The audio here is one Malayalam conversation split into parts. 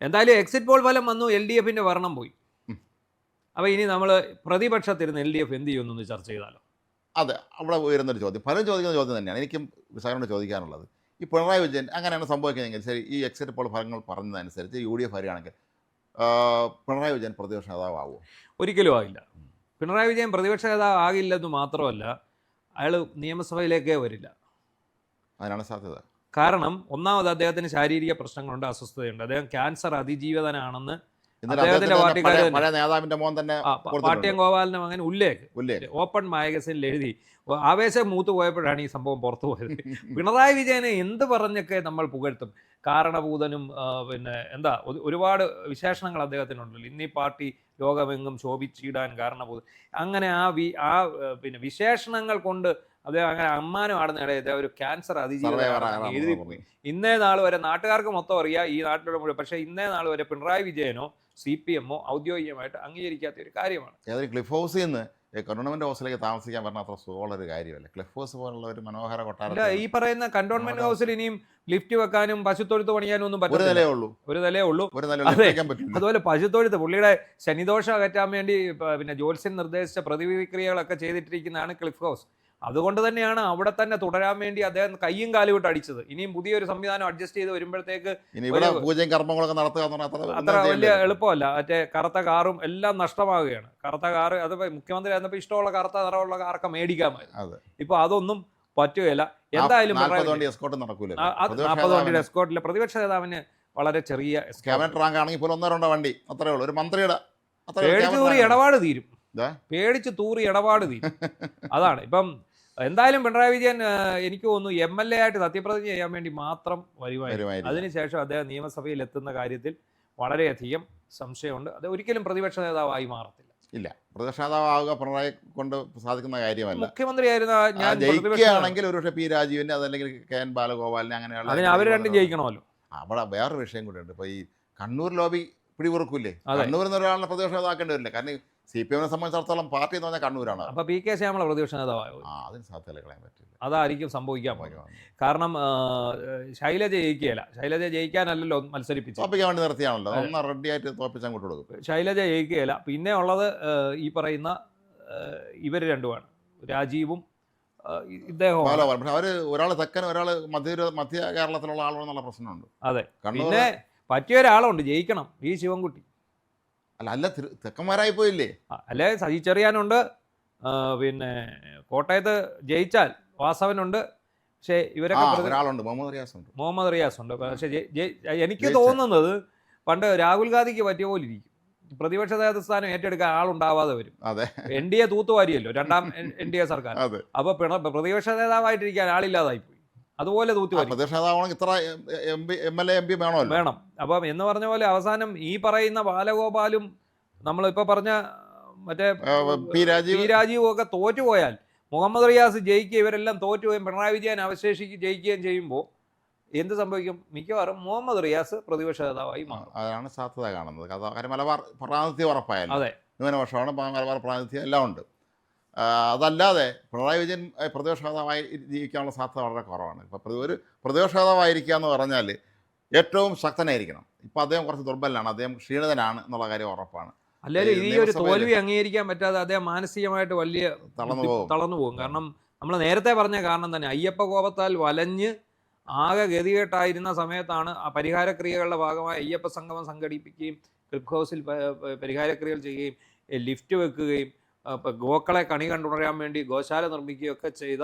എന്തായാലും എക്സിറ്റ് പോൾ ഫലം വന്നു, LDFിൻ്റെ ഭരണം പോയി. അപ്പോൾ ഇനി നമ്മൾ പ്രതിപക്ഷത്തിരുന്ന് LDF എന്ത് ചെയ്യുമെന്നൊന്ന് ചർച്ച ചെയ്താലോ? അതെ, അവിടെ ഉയരുന്നൊരു ചോദ്യം, പലരും ചോദിക്കുന്ന ചോദ്യം തന്നെയാണ് എനിക്കും സാറിനോട് ചോദിക്കാനുള്ളത്. ഈ പിണറായി വിജയൻ അങ്ങനെയാണ് സംഭവിക്കുന്നതെങ്കിൽ ശരി, ഈ എക്സിറ്റ് പോൾ ഫലങ്ങൾ പറഞ്ഞതനുസരിച്ച് UDF വരികയാണെങ്കിൽ പിണറായി വിജയൻ പ്രതിപക്ഷ നേതാവാകുമോ? ഒരിക്കലും ആകില്ല. പിണറായി വിജയൻ പ്രതിപക്ഷ നേതാവ് ആകില്ലെന്ന് മാത്രമല്ല, അയാൾ നിയമസഭയിലേക്കേ വരില്ല. അതിനാണ് സാധ്യത. കാരണം ഒന്നാമത് അദ്ദേഹത്തിന് ശാരീരിക പ്രശ്നങ്ങളുണ്ട്, അസ്വസ്ഥതയുണ്ട്. അദ്ദേഹം ക്യാൻസർ അതിജീവിതനാണെന്ന് അദ്ദേഹത്തിന്റെ പഴയ നേതാവിന്റെ മോൻ തന്നെ പാട്യം ഗോപാലിന്റെ മകൻ ഉല്ലേഖ് ഓപ്പൺ മാഗസിനിൽ എഴുതി. ആവേശം മൂത്ത് പോയപ്പോഴാണ് ഈ സംഭവം പുറത്തു പോയത്. പിണറായി വിജയനെ എന്ത് പറഞ്ഞൊക്കെ നമ്മൾ പുകഴ്ത്തും, കാരണഭൂതനും പിന്നെ എന്താ ഒരുപാട് വിശേഷണങ്ങൾ അദ്ദേഹത്തിനുണ്ടല്ലോ. ഇന്നീ പാർട്ടി ലോകമെങ്ങും ശോഭിച്ചിടാൻ കാരണഭൂതൻ, അങ്ങനെ പിന്നെ വിശേഷണങ്ങൾ കൊണ്ട് അദ്ദേഹം അങ്ങനെ അമ്മാനമാണ് നേടിയത്. ഒരു ക്യാൻസർ അതിജീവിതം എഴുതി ഇന്നേ നാൾ വരെ നാട്ടുകാർക്ക് മൊത്തം അറിയാം, ഈ നാട്ടിലുള്ള മുഴുവൻ. പക്ഷേ ഇന്നേ നാൾ വരെ പിണറായി വിജയനോ CPM ഔദ്യോഗികമായിട്ട് അംഗീകരിക്കാത്ത ഒരു കാര്യമാണ്. ഏതൊരു ക്ലിഫ് ഹൗസിൽ നിന്ന് കന്റോൺമെന്റ് ഹൗസിലേക്ക് താമസിക്കാൻ പറഞ്ഞ അത്ര സുഖമുള്ളൊരു കാര്യമല്ല. ക്ലിഫ് ഹൗസ് പോലുള്ള ഒരു മനോഹര കൊട്ടാരം. ഈ പറയുന്ന കന്റോൺമെന്റ് ഹൗസിൽ ഇനിയും ലിഫ്റ്റ് വെക്കാനും പശുത്തൊഴുത്ത് പണിയാനും ഒന്നും പറ്റില്ല. ഒരു നിലയേ ഉള്ളൂ. അതുപോലെ പശുത്തൊഴുത്ത് പുള്ളിയുടെ ശനിദോഷം അകറ്റാൻ വേണ്ടി പിന്നെ ജോത്സ്യൻ നിർദ്ദേശിച്ച പ്രതിക്രിയകളൊക്കെ ചെയ്തിട്ടിരിക്കുന്നതാണ് ക്ലിഫ് ഹൗസ്. അതുകൊണ്ട് തന്നെയാണ് അവിടെ തന്നെ തുടരാൻ വേണ്ടി അദ്ദേഹം കയ്യും കാലും വിട്ട് അടിച്ചത്. ഇനിയും പുതിയൊരു സംവിധാനം അഡ്ജസ്റ്റ് ചെയ്ത് വരുമ്പോഴത്തേക്ക് അത്ര വലിയ എളുപ്പമല്ല. മറ്റേ കറുത്ത കാറും എല്ലാം നഷ്ടമാവുകയാണ്. കറുത്ത കാറ് അത് മുഖ്യമന്ത്രി ആയിരുന്നപ്പോൾ ഇഷ്ടമുള്ള കറുത്ത നിറമുള്ള കാറൊക്കെ മേടിക്കാമായിരുന്നു. ഇപ്പൊ അതൊന്നും പറ്റുകയില്ല. എന്തായാലും 40 വണ്ടിയുടെ എസ്കോർട്ടിലെ പ്രതിപക്ഷ നേതാവിന് വളരെ ചെറിയ വണ്ടി അത്രേ ഉള്ളൂ. ഒരു മന്ത്രിയുടെ പേടിച്ച് തൂറി ഇടപാട് തീരും. അതാണ് ഇപ്പം. എന്തായാലും പിണറായി വിജയൻ എനിക്ക് തോന്നുന്നു MLA ആയിട്ട് സത്യപ്രതിജ്ഞ ചെയ്യാൻ വേണ്ടി മാത്രം വരുമായിരുന്നു. അതിനുശേഷം അദ്ദേഹം നിയമസഭയിൽ എത്തുന്ന കാര്യത്തിൽ വളരെയധികം സംശയമുണ്ട്. അത് ഒരിക്കലും പ്രതിപക്ഷ നേതാവായി മാറത്തില്ല. ഇല്ല, പ്രതിപക്ഷ നേതാവാകുക പിണറായി കൊണ്ട് സാധിക്കുന്ന കാര്യമല്ല. മുഖ്യമന്ത്രിയായിരുന്ന ഞാൻ ജയിക്കുകയാണെങ്കിൽ ഒരുപക്ഷെ P. രാജീവിനെ അതല്ലെങ്കിൽ KN ബാലഗോപാലിനെ അങ്ങനെയുള്ള അതിന് അവർ രണ്ടും ജയിക്കണമല്ലോ. അവിടെ വേറൊരു വിഷയം കൂടെ ഉണ്ട്. ഇപ്പോൾ ഈ കണ്ണൂർ ലോബി പിടിപുറക്കൂലേ? കണ്ണൂരിൽ നിന്ന് ഒരാളിനെ പ്രതിപക്ഷ നേതാക്കേണ്ടി വരില്ല. കാരണം CPM സംബന്ധിച്ചിടത്തോളം പാർട്ടി എന്ന് പറഞ്ഞാൽ കണ്ണൂരാണ്. അപ്പോൾ PK ശ്യാമള പ്രതിപക്ഷ നേതാവായോ? അതിന് സാധ്യത കളയാൻ പറ്റില്ല. അതായിരിക്കും സംഭവിക്കാൻ പോകുന്നത്. കാരണം ശൈലജ ജയിക്കുകയില്ല. ശൈലജ ജയിക്കാനല്ലല്ലോ മത്സരിപ്പിച്ചു, തോപ്പിക്കാൻ വേണ്ടി നിർത്തിയാണല്ലോ. ഒന്ന് റെഡിയായിട്ട് തോപ്പിച്ചാൽ കൊണ്ട് കൊടുക്കും. ശൈലജ ജയിക്കുകയില്ല. പിന്നെ ഉള്ളത് ഈ പറയുന്ന ഇവർ രണ്ടുമാണ്, രാജീവും ഇദ്ദേഹവും. പക്ഷെ അവർ ഒരാൾ തെക്കൻ, ഒരാൾ മധ്യ കേരളത്തിലുള്ള ആളാണെന്നുള്ള പ്രശ്നമുണ്ട്. അതെ, പിന്നെ പറ്റിയ ഒരാളുണ്ട് ജയിക്കണം, V. ശിവൻകുട്ടി. അല്ല തെക്കന്മാരായി പോയില്ലേ? അല്ലെ സജി ചെറിയാനുണ്ട്, പിന്നെ കോട്ടയത്ത് ജയിച്ചാൽ വാസവനുണ്ട്. പക്ഷേ ഇവരൊക്കെ മുഹമ്മദ് റിയാസ് ഉണ്ട്. പക്ഷേ എനിക്ക് തോന്നുന്നത് പണ്ട് രാഹുൽ ഗാന്ധിക്ക് പറ്റിയ പോലെ ഇരിക്കും. പ്രതിപക്ഷ നേതൃസ്ഥാനം ഏറ്റെടുക്കാൻ ആളുണ്ടാവാതെ വരും. NDA തൂത്തുവാരിയല്ലോ, രണ്ടാം NDA സർക്കാർ. അപ്പൊ പ്രതിപക്ഷ നേതാവായിട്ടിരിക്കാൻ ആളില്ലാതായി പോയി. അതുപോലെ വേണം. അപ്പം എന്ന് പറഞ്ഞ പോലെ അവസാനം ഈ പറയുന്ന ബാലഗോപാലും നമ്മളിപ്പോൾ പറഞ്ഞ മറ്റേ P. രാജീവും ഒക്കെ തോറ്റുപോയാൽ, മുഹമ്മദ് റിയാസ് ജയിക്കുക, ഇവരെല്ലാം തോറ്റുപോയും പിണറായി വിജയൻ ജയിക്കുകയും ചെയ്യുമ്പോൾ എന്ത് സംഭവിക്കും? മിക്കവാറും മുഹമ്മദ് റിയാസ് പ്രതിപക്ഷ നേതാവായി മാറും. അതാണ് സാധ്യത കാണുന്നത്. കാര്യം മലബാർ പ്രാതിനിധ്യം ഉറപ്പായാലും ന്യൂനപക്ഷമാണ്, മലബാർ പ്രാതിനിധ്യം എല്ലാം ഉണ്ട്. അതല്ലാതെ പിണറായി വിജയൻ പ്രതിപക്ഷ നേതാവായി ജീവിക്കാനുള്ള സാധ്യത വളരെ കുറവാണ്. ഇപ്പോൾ ഒരു പ്രതിപക്ഷ നേതാവായിരിക്കുക എന്ന് പറഞ്ഞാൽ ഏറ്റവും ശക്തനായിരിക്കണം. ഇപ്പോൾ അദ്ദേഹം കുറച്ച് ദുർബലനാണ്, അദ്ദേഹം ക്ഷീണിതനാണ് എന്നുള്ള കാര്യം ഉറപ്പാണ്. അല്ലെങ്കിൽ ഈ ഒരു തോൽവി അംഗീകരിക്കാൻ പറ്റാതെ അദ്ദേഹം മാനസികമായിട്ട് വലിയ തളർന്നു പോകും. കാരണം നമ്മൾ നേരത്തെ പറഞ്ഞ കാരണം തന്നെ അയ്യപ്പ കോപത്താൽ വലഞ്ഞ് ആകെ ഗതികെട്ടായിരുന്ന സമയത്താണ് ആ പരിഹാരക്രിയകളുടെ ഭാഗമായി അയ്യപ്പ സംഗമം സംഘടിപ്പിക്കുകയും ക്ലിഫ് ഹൗസിൽ പരിഹാരക്രിയകൾ ചെയ്യുകയും ലിഫ്റ്റ് വെക്കുകയും ഗോക്കളെ കണി കണ്ടുണരാൻ വേണ്ടി ഗോശാല നിർമ്മിക്കുകയൊക്കെ ചെയ്ത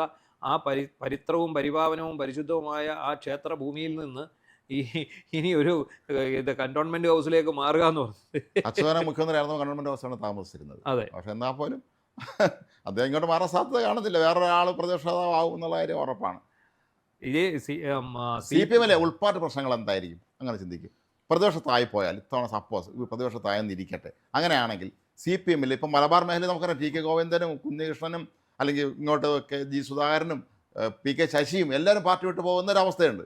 ആ പരിത്രവും പരിപാവനവും പരിശുദ്ധവുമായ ആ ക്ഷേത്രഭൂമിയിൽ നിന്ന് ഇനി ഒരു കന്റോൺമെന്റ് ഹൗസിലേക്ക് മാറുക എന്ന് പറഞ്ഞു. മുഖ്യമന്ത്രിയായിരുന്നു കന്റോൺമെന്റ് ഹൗസാണ് താമസിച്ചിരുന്നത്. അതെ, പക്ഷെ എന്നാൽ പോലും അദ്ദേഹം ഇങ്ങോട്ട് മാറാൻ സാധ്യത കാണുന്നില്ല. വേറൊരാൾ പ്രതിപക്ഷ നേതാവാകും എന്നുള്ള കാര്യം ഉറപ്പാണ്. CPM ഉൾപ്പാട്ട് പ്രശ്നങ്ങൾ എന്തായിരിക്കും? അങ്ങനെ ചിന്തിക്കും. പ്രതിപക്ഷത്തായി പോയാൽ ഇത്തവണ സപ്പോസ് പ്രതിപക്ഷത്തായെന്നിരിക്കട്ടെ, അങ്ങനെയാണെങ്കിൽ CPM ഇപ്പം മലബാർ മേഖലയിൽ നമുക്കറിയാം TK ഗോവിന്ദനും കുഞ്ഞികൃഷ്ണനും അല്ലെങ്കിൽ ഇങ്ങോട്ട് G. സുധാകരനും PK ശശിയും എല്ലാവരും പാർട്ടി വിട്ട് പോകുന്ന ഒരു അവസ്ഥയുണ്ട്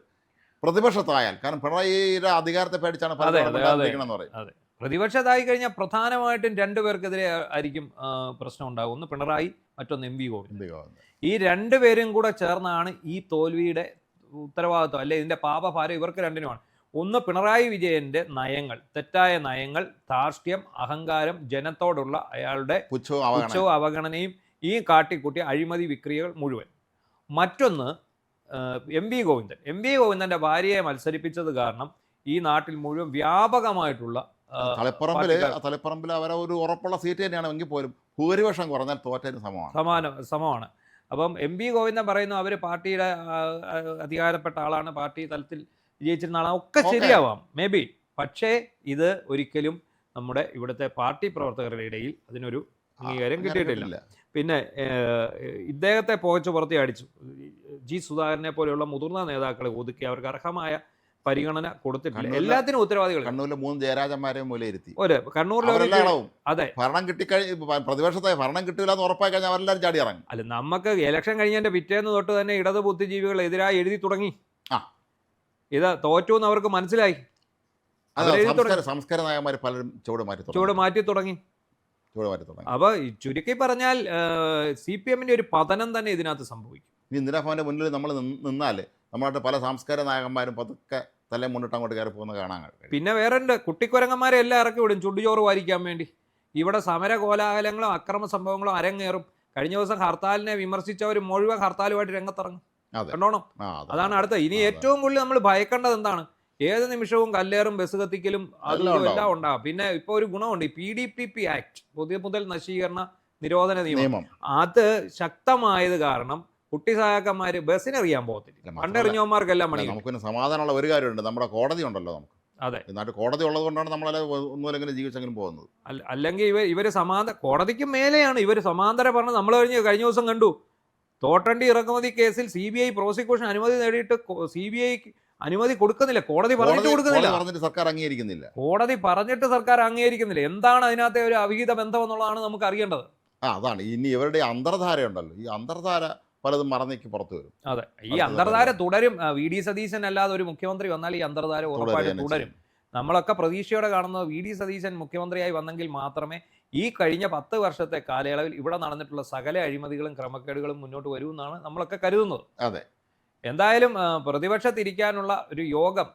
പ്രതിപക്ഷത്തായാൽ. കാരണം പിണറായിയുടെ അധികാരത്തെ പേടിച്ചാണ് പറയുന്നത്. പ്രതിപക്ഷത്തായി കഴിഞ്ഞാൽ പ്രധാനമായിട്ടും രണ്ടുപേർക്കെതിരെ ആയിരിക്കും പ്രശ്നം ഉണ്ടാകും. ഒന്ന് പിണറായി, മറ്റൊന്ന് MV ഗോവിന്ദൻ. ഈ രണ്ടുപേരും കൂടെ ചേർന്നാണ് ഈ തോൽവിയുടെ ഉത്തരവാദിത്വം, അല്ലെ ഇതിന്റെ പാപഭാരം ഇവർക്ക് രണ്ടിനുമാണ്. ഒന്ന് പിണറായി വിജയൻ്റെ നയങ്ങൾ, തെറ്റായ നയങ്ങൾ, ധാർഷ്ട്യം, അഹങ്കാരം, ജനത്തോടുള്ള അയാളുടെ പുച്ഛവും അവഗണനയും ഈ കാട്ടിക്കൂട്ടി അഴിമതി വിക്രിയകൾ മുഴുവൻ. മറ്റൊന്ന് എം വി ഗോവിന്ദൻ്റെ ഭാര്യയെ മത്സരിപ്പിച്ചത് കാരണം ഈ നാട്ടിൽ മുഴുവൻ വ്യാപകമായിട്ടുള്ള തളിപ്പറമ്പിൽ അവരെ ഒരു ഉറപ്പുള്ള സീറ്റ് തന്നെയാണ് എങ്കിൽ പോലും ഭൂരിപക്ഷം കുറഞ്ഞാൽ തോറ്റതിന് സമമാണ്. അപ്പം എം വി ഗോവിന്ദൻ പറയുന്നു അവർ പാർട്ടിയുടെ അധികാരപ്പെട്ട ആളാണ്, പാർട്ടി തലത്തിൽ വിജയിച്ചിരുന്ന ആളാണ്, ഒക്കെ ശരിയാവാം മേ ബി. പക്ഷേ ഇത് ഒരിക്കലും നമ്മുടെ ഇവിടുത്തെ പാർട്ടി പ്രവർത്തകരുടെ ഇടയിൽ അതിനൊരു അംഗീകാരം കിട്ടിയിട്ടില്ല. പിന്നെ ഇദ്ദേഹത്തെ പുകച്ചു പുറത്തി അടിച്ചു. ജി സുധാകരനെ പോലെയുള്ള മുതിർന്ന നേതാക്കളെ ഒതുക്കി അവർക്ക് അർഹമായ പരിഗണന കൊടുത്തിട്ടില്ല. എല്ലാത്തിനും ഉത്തരവാദികൾ കണ്ണൂരിലെ 3 ജയരാജന്മാരെ വിലയിരുത്തി. കണ്ണൂരിലെ അതെ, ഭരണം പ്രതിപക്ഷത്തെ ഭരണം കിട്ടില്ല എന്ന് ഉറപ്പായി കഴിഞ്ഞാൽ അവരെല്ലാവരും ചാടി ഇറങ്ങും. അല്ല, നമുക്ക് ഇലക്ഷൻ കഴിഞ്ഞതിന്റെ പിറ്റേന്ന് തൊട്ട് തന്നെ ഇടത് ബുദ്ധിജീവികൾ എതിരായി എഴുതി തുടങ്ങി. ഇത് തോറ്റു എന്ന് അവർക്ക് മനസ്സിലായി. സംസ്കാര നായകന്മാർ പലരും ചുവട് മാറ്റി തുടങ്ങി. അപ്പൊ ചുരുക്കി പറഞ്ഞാൽ CPM-ന്റെ ഒരു പതനം തന്നെ ഇതിനകത്ത് സംഭവിക്കും. ഈ ഇന്ദിരാഭവന്റെ മുന്നിൽ നമ്മൾ നിന്നാൽ നമ്മളായിട്ട് പല സംസ്കാര നായകന്മാരും പതുക്കെ തല മുന്നിട്ട് അങ്ങോട്ട് കയറി പോകുന്ന കാണാൻ കഴിയും. പിന്നെ വേറെ ഉണ്ട്, കുട്ടിക്കുരങ്ങന്മാരെ എല്ലാം ഇറക്കി വിടും ചുടുചോറ് വാരിക്കാൻ വേണ്ടി. ഇവിടെ സമര കോലാഹലങ്ങളും അക്രമ സംഭവങ്ങളും അരങ്ങേറും. കഴിഞ്ഞ ദിവസം ഹർത്താലിനെ വിമർശിച്ചവർ മുഴുവൻ ഹർത്താലുമായിട്ട് രംഗത്തിറങ്ങും. കണ്ടോണം, അതാണ് അടുത്ത. ഇനി ഏറ്റവും കൂടുതൽ നമ്മൾ ഭയക്കേണ്ടത് എന്താണ്? ഏത് നിമിഷവും കല്ലേറും ബസ് കത്തിക്കലും അതും എല്ലാം ഉണ്ടാകും. പിന്നെ ഇപ്പോൾ ഒരു ഗുണമുണ്ട്, PDPP ആക്ട്, പൊതുമുതൽ നശീകരണ നിരോധന നിയമം, അത് ശക്തമായത് കാരണം കുട്ടി സഹാക്കന്മാര് ബസ്സിനെറിയാൻ പോകത്തില്ല. പണ്ടെറിഞ്ഞവന്മാർക്കെല്ലാം മണി. നമുക്ക് സമാധാനമുള്ള ഒരു കാര്യമുണ്ട്, നമ്മുടെ കോടതി ഉണ്ടല്ലോ നമുക്ക്. അതെ, നാട്ടിൽ കോടതി ഉള്ളത് കൊണ്ടാണ് നമ്മളെല്ലാം ഒന്നുമല്ലെങ്കിലും ജീവിച്ചെങ്കിലും പോകുന്നത്. അല്ലെങ്കിൽ ഇവർ കോടതിക്ക് മേലെയാണ് ഇവർ സമാന്തര പറഞ്ഞ്. നമ്മൾ കഴിഞ്ഞ ദിവസം കണ്ടു, തോട്ടണ്ടി ഇറക്കുമതി കേസിൽ CBI പ്രോസിക്യൂഷൻ അനുമതി നേടിയിട്ട് CBI അനുമതി കൊടുക്കുന്നില്ല. കോടതി പറഞ്ഞിട്ട് സർക്കാർ അംഗീകരിക്കുന്നില്ല. കോടതി പറഞ്ഞിട്ട് സർക്കാർ അംഗീകരിക്കുന്നില്ല. എന്താണ് അതിനകത്തെ ഒരു അവിഹിത ബന്ധം എന്നുള്ളതാണ് നമുക്ക് അറിയേണ്ടത്. അതാണ് ഇനി ഇവരുടെ അന്തർധാരയുണ്ടല്ലോ, ഈ അന്തർധാര പലതും മറന്നേക്ക് പുറത്തു വരും. അതെ, ഈ അന്തർധാര തുടരും. VD സതീശൻ അല്ലാതെ ഒരു മുഖ്യമന്ത്രി വന്നാൽ ഈ അന്തർധാര ഉറപ്പായിട്ടും തുടരും. നമ്മളൊക്കെ പ്രതീക്ഷയോടെ കാണുന്നത് VD സതീശൻ മുഖ്യമന്ത്രിയായി വന്നെങ്കിൽ മാത്രമേ ഈ കഴിഞ്ഞ 10 വർഷത്തെ കാലയളവിൽ ഇവിടെ നടന്നിട്ടുള്ള സകല അഴിമതികളും ക്രമക്കേടുകളും മുന്നോട്ട് വരുമെന്നാണ് നമ്മളൊക്കെ കരുതുന്നത്. അതെ, എന്തായാലും പ്രതിപക്ഷത്തിരിക്കാനുള്ള ഒരു യോഗം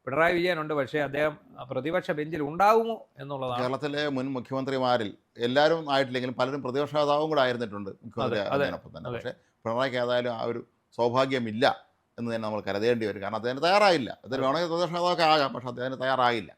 പിണറായി വിജയനുണ്ട്. പക്ഷേ അദ്ദേഹം പ്രതിപക്ഷ ബെഞ്ചിൽ ഉണ്ടാകുമോ എന്നുള്ളതാണ്. കേരളത്തിലെ മുൻ മുഖ്യമന്ത്രിമാരിൽ എല്ലാവരും ആയിട്ടില്ലെങ്കിലും പലരും പ്രതിപക്ഷ നേതാവും കൂടെ ആയിരുന്നിട്ടുണ്ട് മുഖ്യമന്ത്രി അതിനൊപ്പം തന്നെ. പക്ഷേ പിണറായിക്ക് ഏതായാലും ആ ഒരു സൗഭാഗ്യമില്ല എന്ന് തന്നെ നമ്മൾ കരുതേണ്ടി വരും. കാരണം അദ്ദേഹത്തിന് തയ്യാറായില്ല. അദ്ദേഹം വേണമെങ്കിൽ പ്രതിപക്ഷ നേതാവൊക്കെ ആകാം, പക്ഷെ അദ്ദേഹത്തിന് തയ്യാറായില്ല.